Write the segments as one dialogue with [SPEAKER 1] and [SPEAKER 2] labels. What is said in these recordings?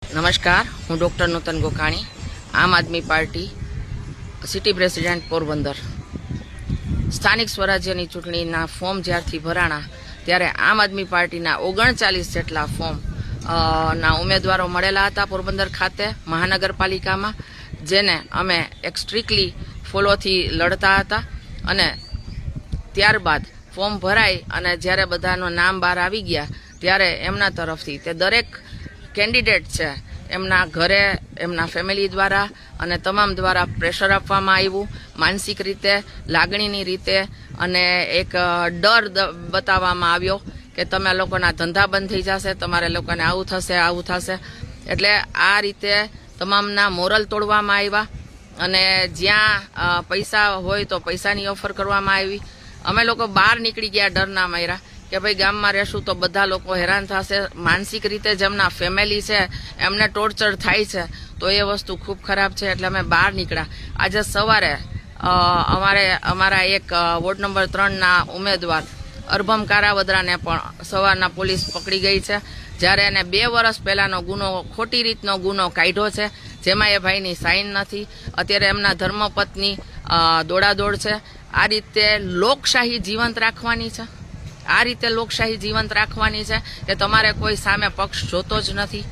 [SPEAKER 1] નમસ્કાર, હું ડૉક્ટર નૂતન ગોકાણી, આમ આદમી પાર્ટી, સિટી પ્રેસિડેન્ટ પોરબંદર. સ્થાનિક સ્વરાજ્યની ચૂંટણીના ફોર્મ જ્યારથી ભરાણા ત્યારે આમ આદમી પાર્ટીના 39 જેટલા ફોર્મ ના ઉમેદવારો મળેલા હતા પોરબંદર ખાતે મહાનગરપાલિકામાં, જેને અમે એક સ્ટ્રિક્ટલી ફોલોથી લડતા હતા. અને ત્યારબાદ ફોર્મ ભરાઈ અને જ્યારે બધાનું નામ બહાર આવી ગયા ત્યારે એમના તરફથી તે દરેક કેન્ડિડેટ છે એમના ઘરે, એમના ફેમિલી દ્વારા અને તમામ દ્વારા પ્રેશર આપવામાં આવ્યું, માનસિક રીતે, લાગણીની રીતે, અને એક ડર બતાવવામાં આવ્યો કે તમે લોકોના ધંધા બંધ થઈ જશે, તમારે લોકોને આવું થશે, આવું થશે. એટલે આ રીતે તમામના મોરલ તોડવામાં આવ્યા અને જ્યાં પૈસા હોય તો પૈસાની ઓફર કરવામાં આવી. અમે લોકો બહાર નીકળી ગયા ડરના માર્યા કે ભાઈ ગામમાં રહેશું તો બધા લોકો હેરાન થશે, માનસિક રીતે જેમના ફેમિલી છે એમને ટોર્ચર થાય છે, તો એ વસ્તુ ખૂબ ખરાબ છે. એટલે અમે બહાર નીકળ્યા. આજે સવારે અમારા એક વોર્ડ નંબર 3ના ઉમેદવાર અરભમ કારાવદરાને પણ સવારના પોલીસ પકડી ગઈ છે, જ્યારે એને 2 વર્ષ પહેલાનો ગુનો, ખોટી રીતનો ગુનો કાઢ્યો છે, જેમાં એ ભાઈની સાઇન નથી. અત્યારે એમના ધર્મપત્ની દોડાદોડ છે. આ રીતે લોકશાહી જીવંત રાખવાની છે, આ રીતે લોકશાહી જીવંત રાખવાની છે કે તમારે કોઈ સામે પક્ષ જોતો જ નથી.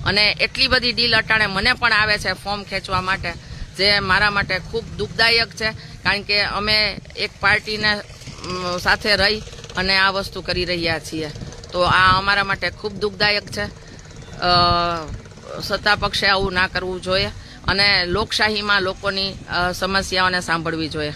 [SPEAKER 1] અને એટલી બધી ડીલ અટાણે મને પણ આવે છે ફોર્મ ખેંચવા માટે, જે મારા માટે ખૂબ દુઃખદાયક છે, કારણ કે અમે એક પાર્ટીને સાથે રહી અને આ વસ્તુ કરી રહ્યા છીએ. તો આ અમારા માટે ખૂબ દુઃખદાયક છે. સત્તા પક્ષે આવું ના કરવું જોઈએ અને લોકશાહીમાં લોકોની સમસ્યાઓને સાંભળવી જોઈએ.